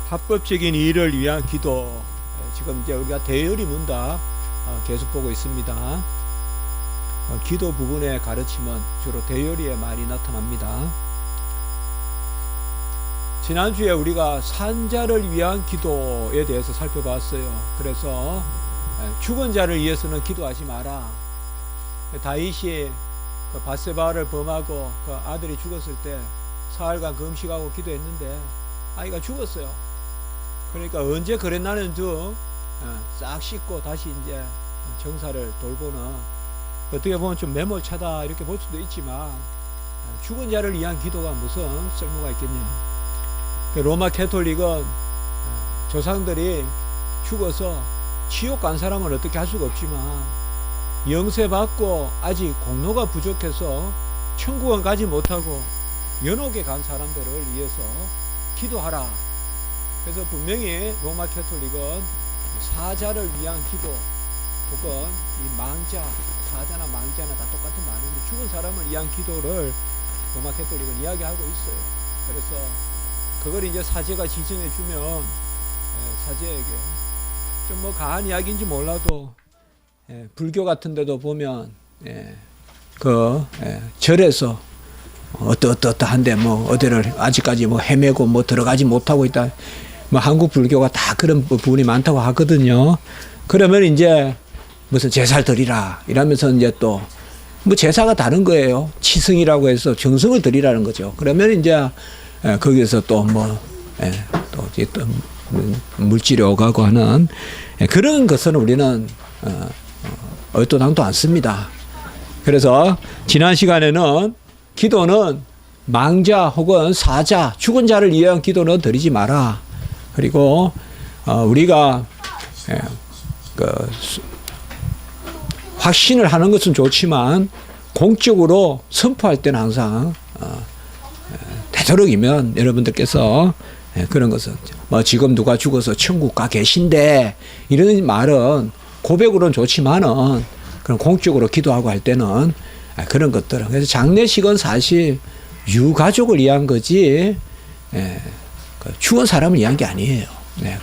합법적인 일을 위한 기도. 지금 이제 우리가 대열이 문답 계속 보고 있습니다. 기도 부분의 가르침은 주로 대열이에 많이 나타납니다. 지난주에 우리가 산자를 위한 기도에 대해서 살펴봤어요. 그래서 죽은 자를 위해서는 기도하지 마라. 다윗이 그 밧세바를 범하고 그 아들이 죽었을 때 사흘간 금식하고 기도했는데 아이가 죽었어요. 그러니까 언제 그랬나는 등 싹 씻고 다시 이제 정사를 돌보는, 어떻게 보면 좀 매몰차다 이렇게 볼 수도 있지만 죽은 자를 위한 기도가 무슨 쓸모가 있겠냐. 로마 캐톨릭은 조상들이 죽어서 지옥 간 사람은 어떻게 할 수가 없지만 영세받고 아직 공로가 부족해서 천국은 가지 못하고 연옥에 간 사람들을 위해서 기도하라. 그래서 분명히 로마 캐톨릭은 사자를 위한 기도, 혹은 이 망자, 사자나 망자나 다 똑같은 말인데 죽은 사람을 위한 기도를 로마 캐톨릭은 이야기하고 있어요. 그래서 그걸 이제 사제가 지정해 주면 사제에게 좀 뭐 가한 이야기인지 몰라도 불교 같은 데도 보면 절에서 어떠한데 뭐 어디를 아직까지 뭐 헤매고 뭐 들어가지 못하고 있다. 뭐 한국 불교가 다 그런 부분이 많다고 하거든요. 그러면 이제 무슨 제사를 드리라 이러면서 이제 또 뭐 제사가 다른 거예요. 치승이라고 해서 정성을 드리라는 거죠. 그러면 이제 거기서 또 뭐 또 물질이 오가고 하는 그런 것은 우리는 얼토당토 않습니다. 그래서 지난 시간에는 기도는 망자 혹은 사자, 죽은 자를 위한 기도는 드리지 마라. 그리고 우리가 확신을 하는 것은 좋지만 공적으로 선포할 때는 항상 되도록이면 여러분들께서 그런 것은 뭐 지금 누가 죽어서 천국 가 계신데 이런 말은 고백으로는 좋지만은 그런 공적으로 기도하고 할 때는 그런 것들은, 그래서 장례식은 사실 유가족을 위한 거지 죽은 사람을 위한 게 아니에요.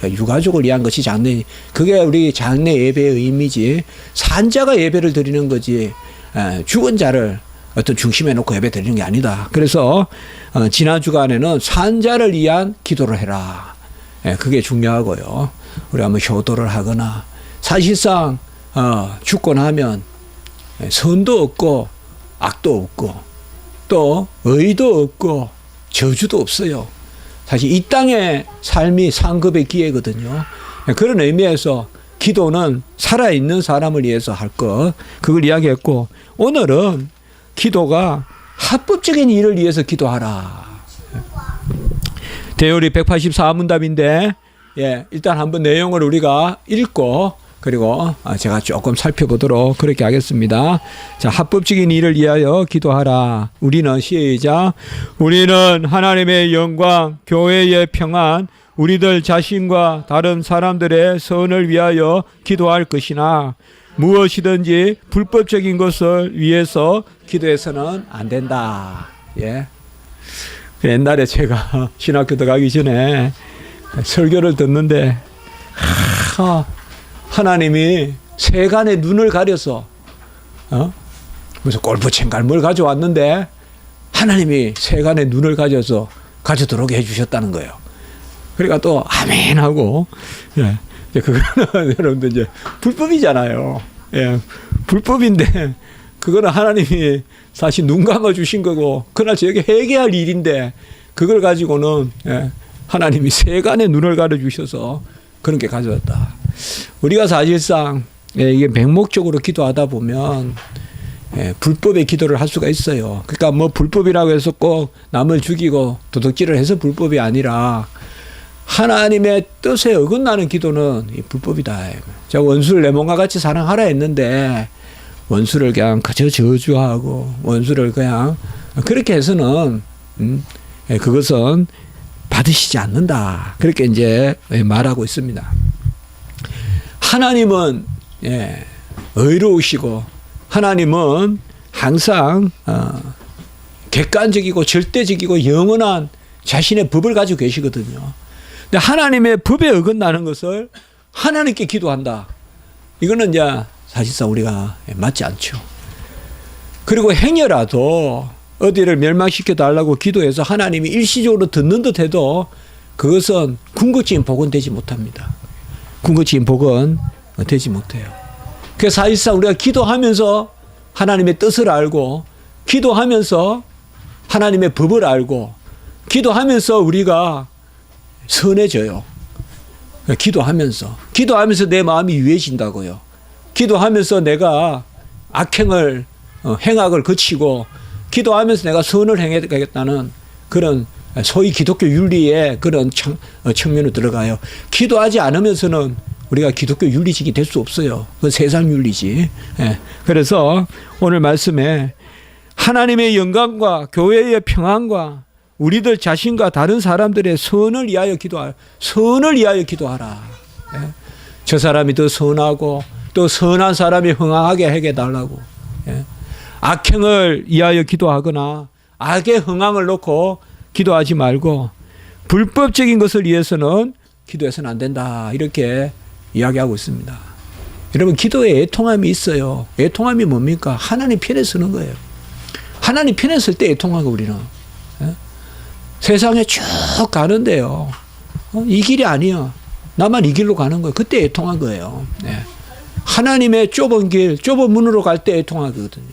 유가족을 위한 것이 장례, 그게 우리 장례 예배의 의미지, 산자가 예배를 드리는 거지 죽은 자를 어떤 중심에 놓고 예배 드리는 게 아니다. 그래서 지난 주간에는 산자를 위한 기도를 해라. 그게 중요하고요. 우리가 뭐 효도를 하거나 사실상 죽고 나면 선도 없고 악도 없고 또 의도 없고 저주도 없어요. 사실 이 땅의 삶이 상급의 기회거든요. 그런 의미에서 기도는 살아있는 사람을 위해서 할 것, 그걸 이야기했고, 오늘은 기도가 합법적인 일을 위해서 기도하라. 대요리 184문답인데 일단 한번 내용을 우리가 읽고 그리고 제가 조금 살펴보도록 그렇게 하겠습니다. 자, 합법적인 일을 위하여 기도하라. 우리는 시작. 우리는 하나님의 영광, 교회의 평안, 우리들 자신과 다른 사람들의 선을 위하여 기도할 것이나 무엇이든지 불법적인 것을 위해서 기도해서는 안 된다. 옛날에 제가 신학교 들어가기 전에 설교를 듣는데 하나님이 세간의 눈을 가려서 무슨 골프채인가 뭘 가져왔는데 하나님이 세간의 눈을 가져서 가져들어오게 해주셨다는 거예요. 그러니까 또 아멘 하고, 그거는 여러분들 이제 불법이잖아요. 불법인데 그거는 하나님이 사실 눈 감아 주신 거고 그날 저에게 회개할 일인데 그걸 가지고는 하나님이 세간의 눈을 가려 주셔서 그런 게 가져왔다. 우리가 사실상 이게 맹목적으로 기도하다 보면 불법의 기도를 할 수가 있어요. 그러니까 뭐 불법이라고 해서 꼭 남을 죽이고 도둑질을 해서 불법이 아니라 하나님의 뜻에 어긋나는 기도는 불법이다. 제가 원수를 내 몸과 같이 사랑하라 했는데 원수를 그냥 그저 저주하고 원수를 그냥 그렇게 해서는 그것은 받으시지 않는다. 그렇게 이제 말하고 있습니다. 하나님은 의로우시고 하나님은 항상 객관적이고 절대적이고 영원한 자신의 법을 가지고 계시거든요. 근데 하나님의 법에 어긋나는 것을 하나님께 기도한다. 이거는 이제 사실상 우리가 맞지 않죠. 그리고 행여라도 어디를 멸망시켜 달라고 기도해서 하나님이 일시적으로 듣는 듯 해도 그것은 궁극적인 복은 되지 못합니다. 궁극적인 복은 되지 못해요. 그래서 사실상 우리가 기도하면서 하나님의 뜻을 알고, 기도하면서 하나님의 법을 알고, 기도하면서 우리가 선해져요. 기도하면서 내 마음이 유해진다고요. 기도하면서 내가 행악을 그치고, 기도하면서 내가 선을 행해야겠다는 그런 소위 기독교 윤리의 그런 측면으로 들어가요. 기도하지 않으면서는 우리가 기독교 윤리직이 될 수 없어요. 그건 세상 윤리지. 예. 그래서 오늘 말씀에 하나님의 영광과 교회의 평안과 우리들 자신과 다른 사람들의 선을 위하여 기도하라. 예. 저 사람이 더 선하고 또 선한 사람이 흥황하게 해달라고. 예. 악행을 위하여 기도하거나 악의 흥황을 놓고 기도하지 말고 불법적인 것을 위해서는 기도해서는 안 된다. 이렇게 이야기하고 있습니다. 여러분, 기도에 애통함이 있어요. 애통함이 뭡니까? 하나님 편에 서는 거예요. 하나님 편에 설 때 애통하고 우리는. 예? 세상에 쭉 가는데요. 이 길이 아니야. 나만 이 길로 가는 거예요. 그때 애통한 거예요. 예. 하나님의 좁은 길, 좁은 문으로 갈 때 애통하거든요.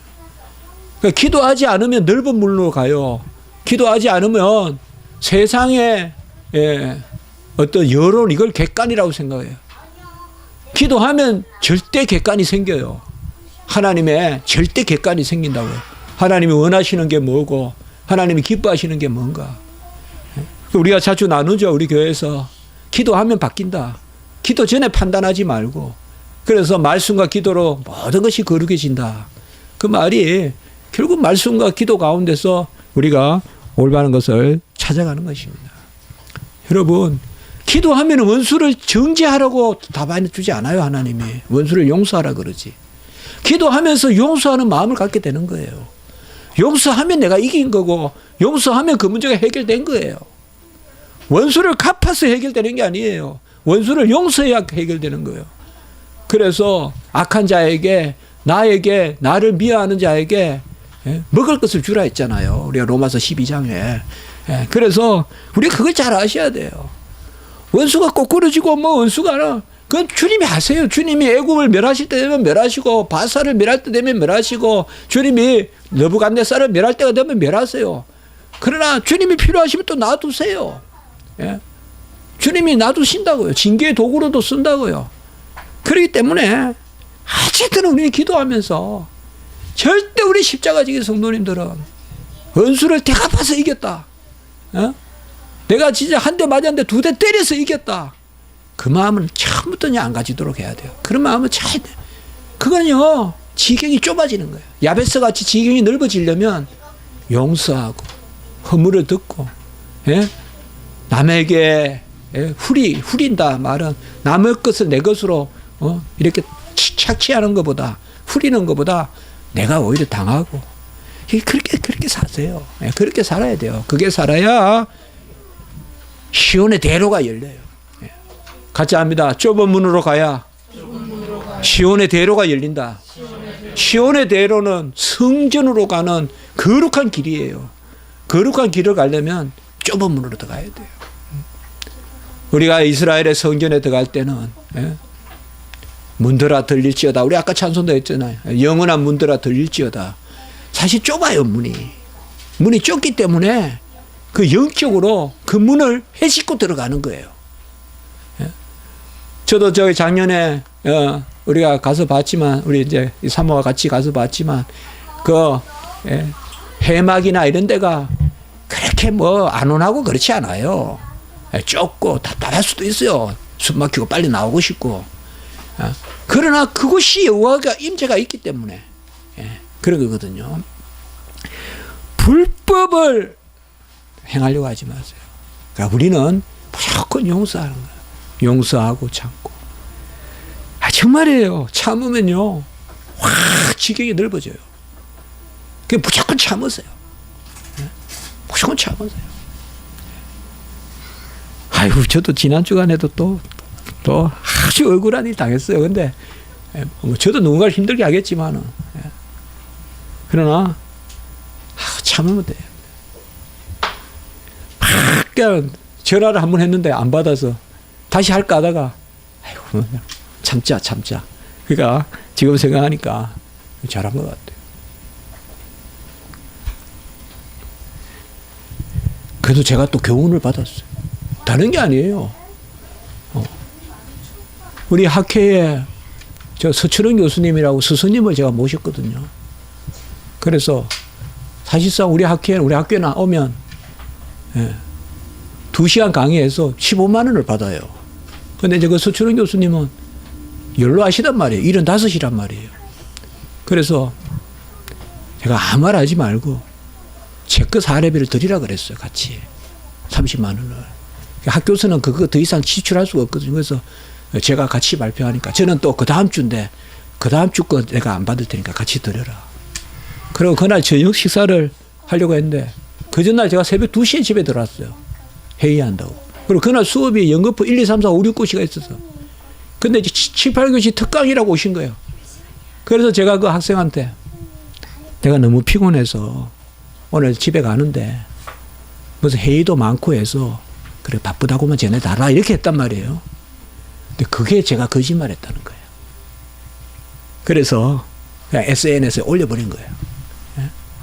그러니까 기도하지 않으면 넓은 문으로 가요. 기도하지 않으면 세상의 어떤 여론, 이걸 객관이라고 생각해요. 기도하면 절대 객관이 생겨요. 하나님의 절대 객관이 생긴다고요. 하나님이 원하시는 게 뭐고 하나님이 기뻐하시는 게 뭔가. 우리가 자주 나누죠. 우리 교회에서 기도하면 바뀐다. 기도 전에 판단하지 말고, 그래서 말씀과 기도로 모든 것이 거룩해진다. 그 말이 결국 말씀과 기도 가운데서 우리가 올바른 것을 찾아가는 것입니다. 여러분, 기도하면 원수를 정죄하라고 답안해 주지 않아요. 하나님이 원수를 용서하라 그러지. 기도하면서 용서하는 마음을 갖게 되는 거예요. 용서하면 내가 이긴 거고, 용서하면 그 문제가 해결된 거예요. 원수를 갚아서 해결되는 게 아니에요. 원수를 용서해야 해결되는 거예요. 그래서 악한 자에게, 나를 미워하는 자에게 먹을 것을 주라 했잖아요. 우리가 로마서 12장에. 그래서 우리가 그걸 잘 아셔야 돼요. 원수가 꼬꾸러지고 원수가 그건 주님이 하세요. 주님이 애굽을 멸하실 때 되면 멸하시고, 바사를 멸할 때 되면 멸하시고, 주님이 느부갓네살을 멸할 때가 되면 멸하세요. 그러나 주님이 필요하시면 또 놔두세요. 예? 주님이 놔두신다고요. 징계의 도구로도 쓴다고요. 그렇기 때문에 어쨌든 우리는 기도하면서 절대 우리 십자가 지기 성도님들은 원수를 대갚아서 이겼다. 어? 내가 진짜 한 대 맞았는데 2대 때려서 이겼다. 그 마음은 처음부터 안 가지도록 해야 돼요. 그런 마음은 잘, 그건요, 지경이 좁아지는 거예요. 야베스 같이 지경이 넓어지려면 용서하고, 허물을 듣고, 예? 남에게 후린다 말은 남의 것을 내 것으로 이렇게 착취하는 것보다, 후리는 것보다 내가 오히려 당하고, 그렇게 사세요. 그렇게 살아야 돼요. 그게 살아야 시온의 대로가 열려요. 같이 합니다. 좁은 문으로 가야 시온의 대로가 열린다. 시온의 대로는 성전으로 가는 거룩한 길이에요. 거룩한 길을 가려면 좁은 문으로 들어가야 돼요. 우리가 이스라엘의 성전에 들어갈 때는 문들아 들릴지어다. 우리 아까 찬송도 했잖아요. 영원한 문들아 들릴지어다. 사실 좁아요, 문이. 문이 좁기 때문에 그 영적으로 그 문을 헤집고 들어가는 거예요. 저도 저기 작년에 우리가 가서 봤지만, 우리 이제 사모와 같이 가서 봤지만, 그 해막이나 이런 데가 그렇게 안온하고 그렇지 않아요. 좁고 답답할 수도 있어요. 숨 막히고 빨리 나오고 싶고. 그러나 그것이 여호와가 임재가 있기 때문에 그런 거거든요. 불법을 행하려고 하지 마세요. 그러니까 우리는 무조건 용서하는 거예요. 용서하고 참고. 정말이에요. 참으면요, 확 지경이 넓어져요. 그러니까 무조건 참으세요. 무조건 참으세요. 아유, 저도 지난 주간에도 또 아주 억울한 일 당했어요. 근데 뭐 저도 누군가를 힘들게 하겠지만은 그러나 참으면 돼. 그냥 전화를 한 번 했는데 안 받아서 다시 할까 하다가 아이고 그냥 참자. 그러니까 지금 생각하니까 잘한 것 같아요. 그래도 제가 또 교훈을 받았어요. 다른 게 아니에요. 우리 학회에 저 서철원 교수님이라고 스승님을 제가 모셨거든요. 그래서 사실상 우리 학교에 오면 2시간 강의해서 15만 원을 받아요. 근데 이제 그 서철원 교수님은 연로하시단 말이에요. 75이란 말이에요. 그래서 제가 아무 말 하지 말고 체크 사례비를 드리라 그랬어요. 같이 30만 원을. 학교에서는 그거 더 이상 지출할 수가 없거든요. 그래서 제가 같이 발표하니까 저는 또 그 다음 주인데 그 다음 주 거 내가 안 받을 테니까 같이 드려라. 그리고 그날 저녁 식사를 하려고 했는데 그 전날 제가 새벽 2시에 집에 들어왔어요. 회의한다고. 그리고 그날 수업이 연거푸 1, 2, 3, 4, 5, 6교시가 있어서. 근데 이제 7, 8교시 특강이라고 오신 거예요. 그래서 제가 그 학생한테 내가 너무 피곤해서 오늘 집에 가는데 무슨 회의도 많고 해서 그래 바쁘다고만 전해달라 이렇게 했단 말이에요. 근데 그게 제가 거짓말 했다는 거예요. 그래서 그냥 SNS에 올려버린 거예요.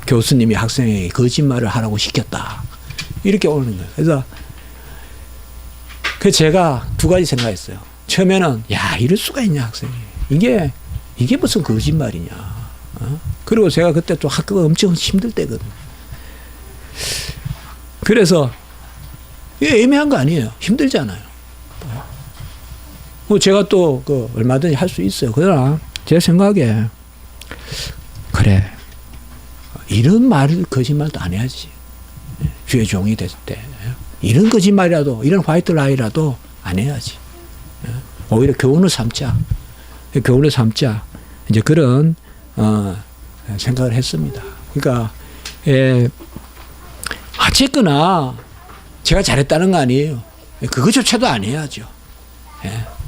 교수님이 학생에게 거짓말을 하라고 시켰다. 이렇게 올리는 거예요. 그래서 제가 두 가지 생각했어요. 처음에는 야 이럴 수가 있냐 학생이. 이게 무슨 거짓말이냐. 그리고 제가 그때 또 학교가 엄청 힘들 때거든요. 그래서 이게 애매한 거 아니에요. 힘들잖아요. 뭐 제가 또 얼마든지 할 수 있어요. 그러나 제 생각에 그래 이런 말을 거짓말도 안 해야지. 주의 종이 됐을 때 이런 거짓말이라도 이런 화이트 라이라도 안 해야지. 오히려 교훈을 삼자. 이제 그런 생각을 했습니다. 그러니까 어쨌거나 제가 잘했다는 거 아니에요. 그거조차도 안 해야죠.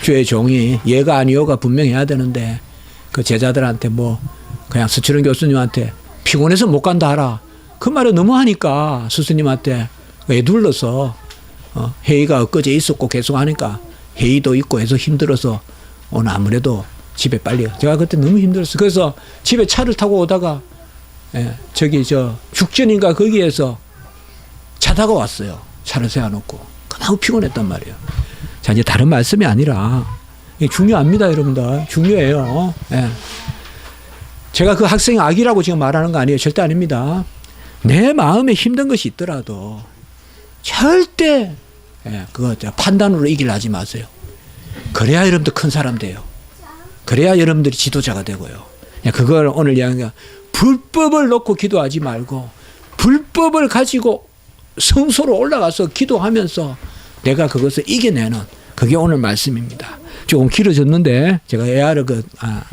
주의 종이 예가 아니오가 분명해야 되는데 그 제자들한테 뭐 그냥 서철원 교수님한테 피곤해서 못 간다 하라. 그 말을 너무 하니까 스승님한테 애둘러서 회의가 엊그제 있었고 계속 하니까 회의도 있고 해서 힘들어서 오늘 아무래도 집에 빨리 제가 그때 너무 힘들었어요. 그래서 집에 차를 타고 오다가 저기 죽전인가 거기에서 자다가 왔어요. 차를 세워놓고 너무 피곤했단 말이에요. 자 이제 다른 말씀이 아니라 중요합니다, 여러분들. 중요해요. 제가 그 학생이 악이라고 지금 말하는 거 아니에요. 절대 아닙니다. 내 마음에 힘든 것이 있더라도 절대 그거 판단으로 이기려 하지 마세요. 그래야 여러분들 큰 사람 돼요. 그래야 여러분들이 지도자가 되고요. 그걸 오늘 이야기가 불법을 놓고 기도하지 말고 불법을 가지고 성소로 올라가서 기도하면서 내가 그것을 이겨내는 그게 오늘 말씀입니다. 조금 길어졌는데 제가 AR을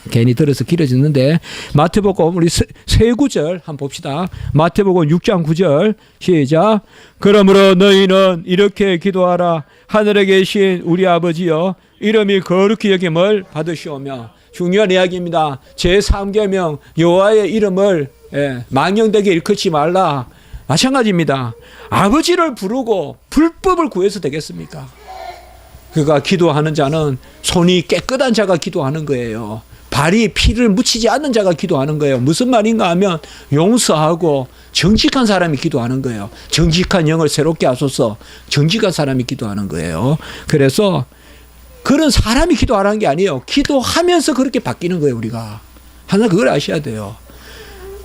괜히 들어서 길어졌는데 마태복음 우리 세 구절 한번 봅시다. 마태복음 6장 9절 시작. 그러므로 너희는 이렇게 기도하라. 하늘에 계신 우리 아버지여 이름이 거룩히 여김을 받으시오며. 중요한 이야기입니다. 제3계명 여호와의 이름을 망령되게 일컫지 말라. 마찬가지입니다. 아버지를 부르고 불법을 구해서 되겠습니까? 그가 기도하는 자는 손이 깨끗한 자가 기도하는 거예요. 발이 피를 묻히지 않는 자가 기도하는 거예요. 무슨 말인가 하면 용서하고 정직한 사람이 기도하는 거예요. 정직한 영을 새롭게 하소서. 정직한 사람이 기도하는 거예요. 그래서 그런 사람이 기도하라는 게 아니에요. 기도하면서 그렇게 바뀌는 거예요. 우리가 항상 그걸 아셔야 돼요.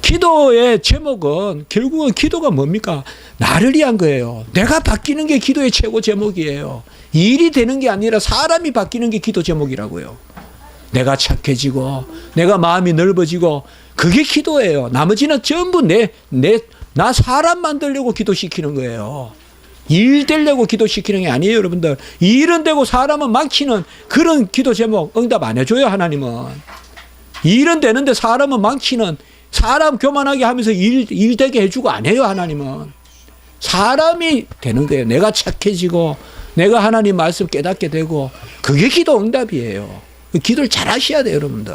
기도의 제목은 결국은 기도가 뭡니까? 나를 위한 거예요. 내가 바뀌는 게 기도의 최고 제목이에요. 일이 되는 게 아니라 사람이 바뀌는 게 기도 제목이라고요. 내가 착해지고 내가 마음이 넓어지고 그게 기도예요. 나머지는 전부 나 사람 만들려고 기도시키는 거예요. 일 되려고 기도시키는 게 아니에요, 여러분들. 일은 되고 사람은 망치는 그런 기도 제목 응답 안 해줘요, 하나님은. 일은 되는데 사람은 망치는 사람 교만하게 하면서 일 되게 해주고 안 해요, 하나님은. 사람이 되는 거예요. 내가 착해지고 내가 하나님 말씀 깨닫게 되고 그게 기도 응답이에요. 기도를 잘 하셔야 돼요, 여러분들.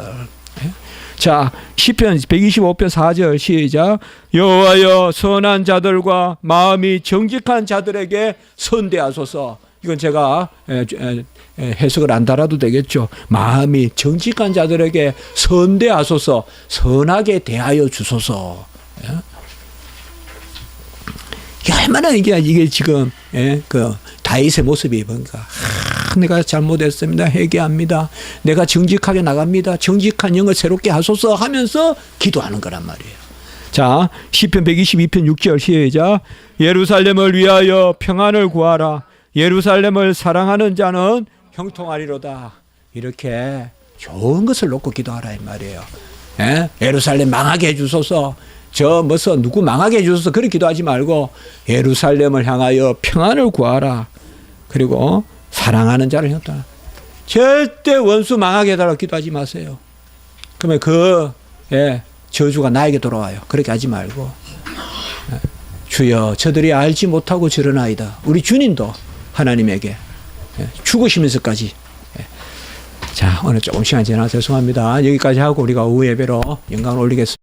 자, 시편 125편 4절 시작. 여호와여 선한 자들과 마음이 정직한 자들에게 선대하소서. 이건 제가 해석을 안 달아도 되겠죠. 마음이 정직한 자들에게 선대하소서. 선하게 대하여 주소서. 이게 얼마나 이게 지금 그 다윗의 모습이 뭔가. 내가 잘못했습니다. 회개합니다. 내가 정직하게 나갑니다. 정직한 영을 새롭게 하소서 하면서 기도하는 거란 말이에요. 자, 시편 122편 6절 시작. 예루살렘을 위하여 평안을 구하라. 예루살렘을 사랑하는 자는 형통하리로다. 이렇게 좋은 것을 놓고 기도하라 이 말이에요. 예루살렘 망하게 해주소서. 누구 망하게 해주소서. 그렇게 기도하지 말고 예루살렘을 향하여 평안을 구하라. 그리고 사랑하는 자를 형통하라. 절대 원수 망하게 해달라고 기도하지 마세요. 그러면 저주가 나에게 돌아와요. 그렇게 하지 말고 주여 저들이 알지 못하고 저러나이다. 우리 주님도 하나님에게 죽으시면서까지. 자, 오늘 조금 시간 지나서 죄송합니다. 여기까지 하고 우리가 오후 예배로 영광을 올리겠습니다.